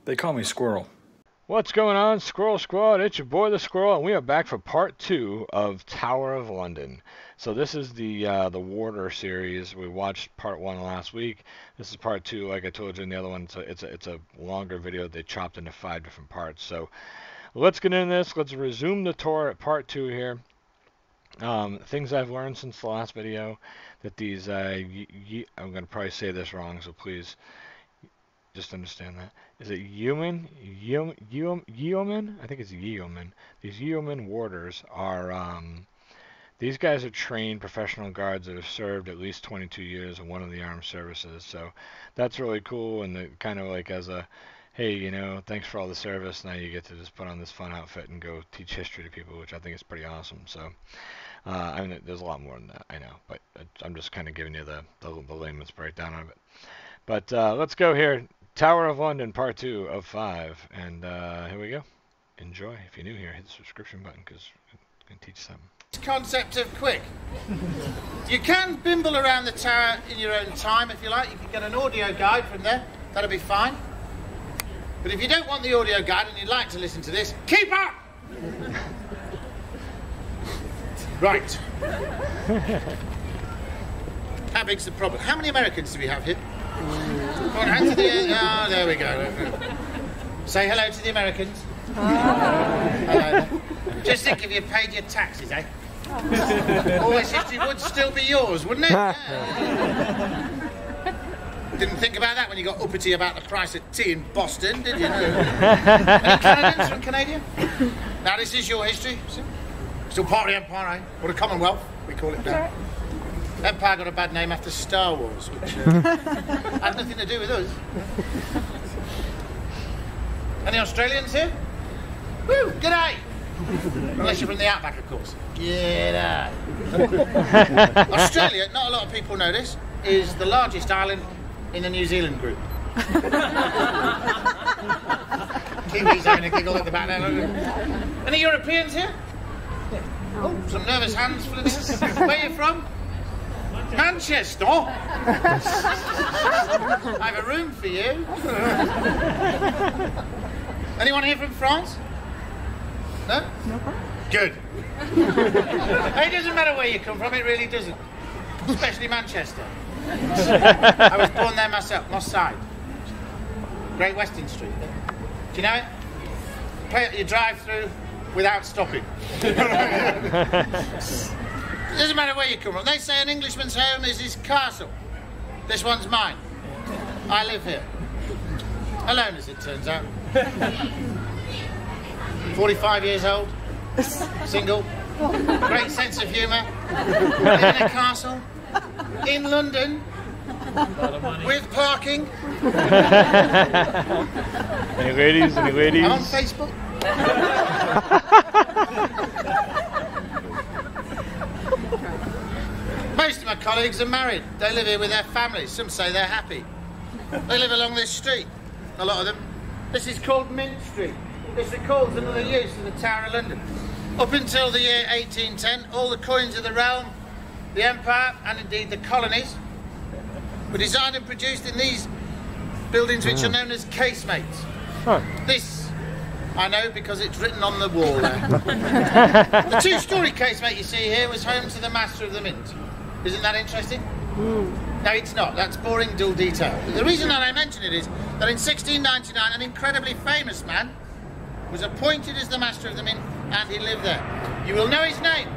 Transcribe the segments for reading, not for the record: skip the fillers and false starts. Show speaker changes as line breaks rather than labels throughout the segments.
They call me Squirrel.
What's going on, Squirrel Squad? It's your boy, the Squirrel, and we are back for part 2 of Tower of London. So this is the Warder series. We watched part 1 last week. This is part 2, like I told you in the other one. It's a longer video. They chopped into 5 different parts. So let's get into this. Let's resume the tour at part 2 here. Things I've learned since the last video, that these, I'm going to probably say this wrong, so please just understand that. Is it Yeoman? Yeoman? I think it's Yeoman. These Yeoman Warders are, these guys are trained professional guards that have served at least 22 years in one of the armed services. So that's really cool, and kind of like as a, hey, you know, thanks for all the service. Now you get to just put on this fun outfit and go teach history to people, which I think is pretty awesome. So, I mean, there's a lot more than that, I know, but I'm just kind of giving you the layman's breakdown of it. But let's go here. Tower of London, part 2 of 5, and here we go. Enjoy. If you're new here, hit the subscription button because I'm going to teach you something.
Concept of quick. You can bimble around the tower in your own time if you like. You can get an audio guide from there. That'll be fine. But if you don't want the audio guide and you'd like to listen to this, keep up! Right. How big's the problem? How many Americans do we have here? Come on, hand to the... Oh, there we go. Say hello to the Americans. Hello. Just think if you paid your taxes, eh? All this history would still be yours, wouldn't it? Yeah. Didn't think about that when you got uppity about the price of tea in Boston, did you? Any Canadians from Canada? Now this is your history. Still part of the Empire, eh? Or the Commonwealth, we call it now. Empire got a bad name after Star Wars, which had nothing to do with us. Any Australians here? Woo, g'day! Unless you're from the outback, of course. G'day. Australia, not a lot of people know this, is the largest island in the New Zealand group. Kiwis having a giggle at the back there. Any Europeans here? Oh, some nervous hands for this. Where are you from? Manchester. I have a room for you. Anyone here from France? No? No. Good. It doesn't matter where you come from, it really doesn't. Especially Manchester. I was born there myself, Moss Side. Great Western Street. Do you know it? Play at your drive-through without stopping. It doesn't matter where you come from. They say an Englishman's home is his castle. This one's mine. I live here. Alone, as it turns out. 45 years old. Single. Great sense of humour. Live in a castle. In London. With parking.
Any ladies? Any ladies?
I'm on Facebook. Most of my colleagues are married. They live here with their families. Some say they're happy. They live along this street, a lot of them. This is called Mint Street. This recalls another use of the Tower of London. Up until the year 1810, all the coins of the realm, the empire, and indeed the colonies were designed and produced in these buildings which are known as casemates. Huh. This, I know because it's written on the wall there. The two-storey casemate you see here was home to the Master of the Mint. Isn't that interesting? No, it's not. That's boring, dull detail. The reason that I mention it is that in 1699, an incredibly famous man was appointed as the Master of the Mint, and he lived there. You will know his name.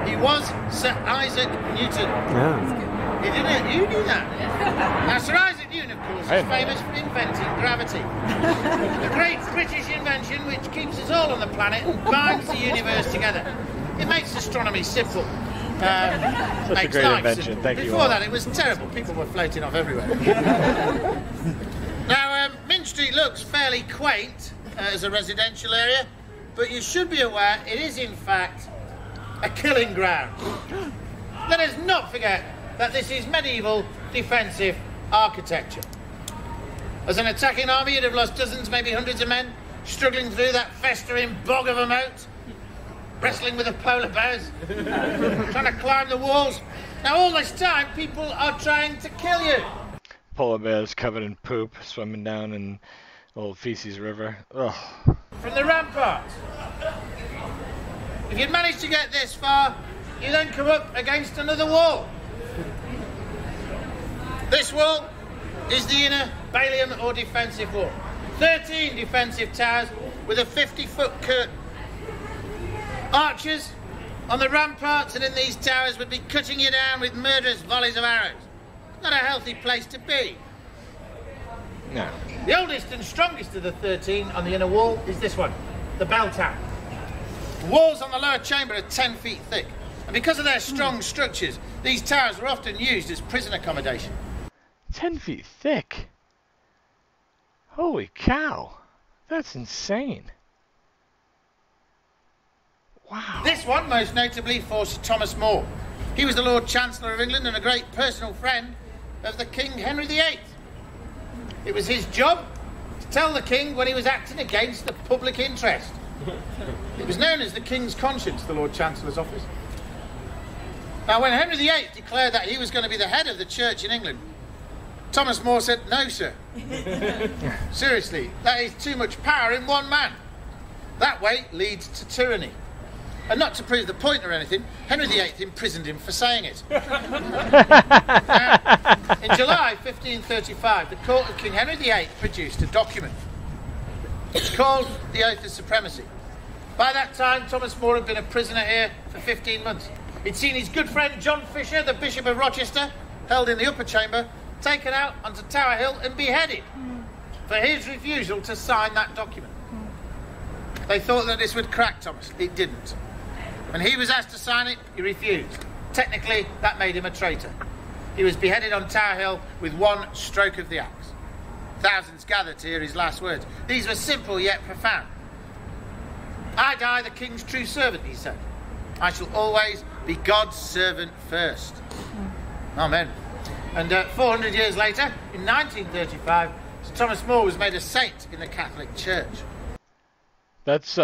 He was Sir Isaac Newton.
Yeah.
You didn't? You knew that? Now, Sir Isaac Newton, of course, is famous for inventing gravity. The great British invention which keeps us all on the planet and binds the universe together. It makes astronomy simple.
Such a great invention. Thank you.
Before that, it was terrible. People were floating off everywhere. Now, Mint Street looks fairly quaint as a residential area, but you should be aware it is, in fact, a killing ground. Let us not forget that this is medieval defensive architecture. As an attacking army, you'd have lost dozens, maybe hundreds of men, struggling through that festering bog of a moat, wrestling with the polar bears, trying to climb the walls. Now all this time, people are trying to kill you.
Polar bears covered in poop, swimming down in Old Feces River. Ugh.
From the ramparts. If you'd managed to get this far, you then come up against another wall. This wall is the inner ballium or defensive wall. 13 defensive towers with a 50-foot curtain. Archers on the ramparts and in these towers would be cutting you down with murderous volleys of arrows. Not a healthy place to be.
No.
The oldest and strongest of the 13 on the inner wall is this one, the bell tower. The walls on the lower chamber are 10 feet thick, and because of their strong structures, these towers were often used as prison accommodation.
10 feet thick? Holy cow. That's insane. Wow.
This one, most notably, for Sir Thomas More. He was the Lord Chancellor of England and a great personal friend of the King Henry VIII. It was his job to tell the King when he was acting against the public interest. It was known as the King's Conscience, the Lord Chancellor's office. Now, when Henry VIII declared that he was going to be the head of the church in England, Thomas More said, "No, sir." Seriously, that is too much power in one man. That way leads to tyranny. And not to prove the point or anything, Henry VIII imprisoned him for saying it. Now, in July 1535, the court of King Henry VIII produced a document. It's called the Oath of Supremacy. By that time, Thomas More had been a prisoner here for 15 months. He'd seen his good friend John Fisher, the Bishop of Rochester, held in the upper chamber, taken out onto Tower Hill and beheaded for his refusal to sign that document. They thought that this would crack Thomas. It didn't. When he was asked to sign it, he refused. Technically, that made him a traitor. He was beheaded on Tower Hill with one stroke of the axe. Thousands gathered to hear his last words. These were simple yet profound. "I die the King's true servant," he said. "I shall always be God's servant first." Amen. And 400 years later, in 1935, Sir Thomas More was made a saint in the Catholic Church.
That's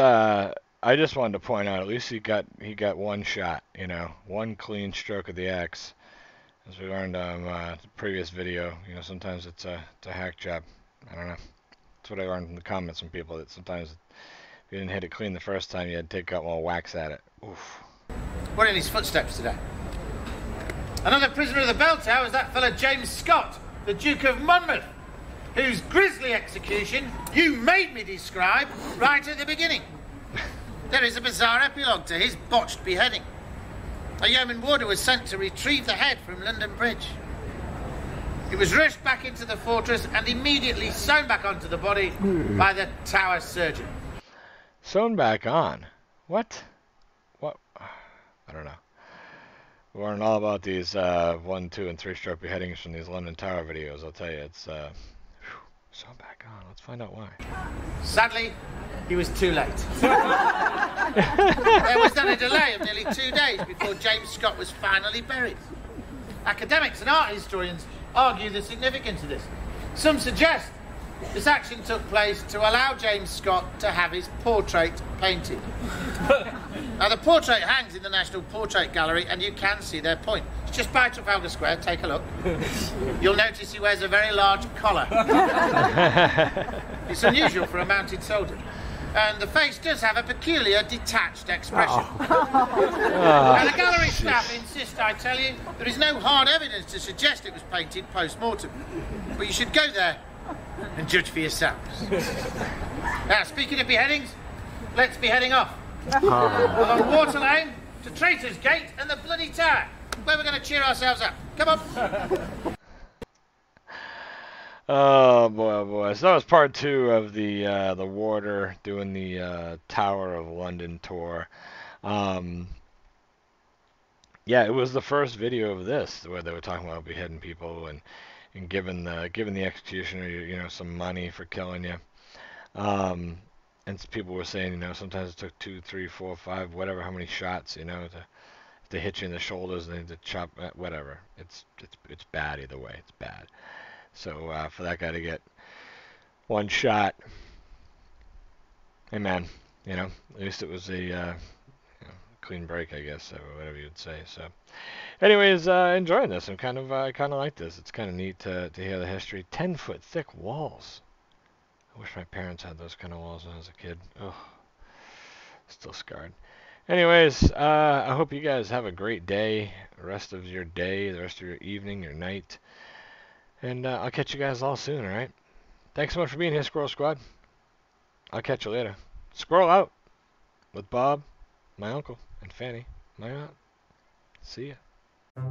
I just wanted to point out, at least he got one shot, you know, one clean stroke of the axe. As we learned on the previous video, you know, sometimes it's a hack job. I don't know. That's what I learned from the comments from people, that sometimes if you didn't hit it clean the first time, you had to take out more wax at it. Oof.
We're in his footsteps today. Another prisoner of the bell tower was that fellow James Scott, the Duke of Monmouth, whose grisly execution you made me describe right at the beginning. There is a bizarre epilogue to his botched beheading. A Yeoman Warder was sent to retrieve the head from London Bridge. It was rushed back into the fortress and immediately sewn back onto the body by the tower surgeon.
Sewn back on? What? What? I don't know. We learned all about these 1, 2, and 3 stroke beheadings from these London Tower videos. I'll tell you, it's sewn back on. Let's find out why.
Sadly, he was too late. There was then a delay of nearly 2 days before James Scott was finally buried. Academics and art historians argue the significance of this. Some suggest this action took place to allow James Scott to have his portrait painted. Now, the portrait hangs in the National Portrait Gallery, and you can see their point. It's just by Trafalgar Square. Take a look. You'll notice he wears a very large collar. It's unusual for a mounted soldier. And the face does have a peculiar detached expression. Now, the gallery staff insist, I tell you, there is no hard evidence to suggest it was painted post-mortem. But you should go there and judge for yourselves. Now, speaking of beheadings, let's be heading off. Along Water Lane to Traitor's Gate and the Bloody Tower, where we're going to cheer ourselves up. Come on.
Oh boy, oh boy. So that was part 2 of the Warder doing the Tower of London tour. Yeah, it was the first video of this where they were talking about beheading people and giving the executioner, you know, some money for killing you. And people were saying, you know, sometimes it took 2, 3, 4, 5, whatever, how many shots, you know, to hit you in the shoulders and to chop, whatever. It's bad either way. It's bad. So for that guy to get one shot, hey man, you know, at least it was a you know, clean break, I guess, or whatever you'd say. So, anyways, enjoying this. I kind of like this. It's kind of neat to hear the history. 10-foot thick walls. I wish my parents had those kind of walls when I was a kid. Oh, still scarred. Anyways, I hope you guys have a great day, the rest of your day, the rest of your evening, your night. And I'll catch you guys all soon, alright? Thanks so much for being here, Squirrel Squad. I'll catch you later. Squirrel out with Bob, my uncle, and Fanny, my aunt. See ya.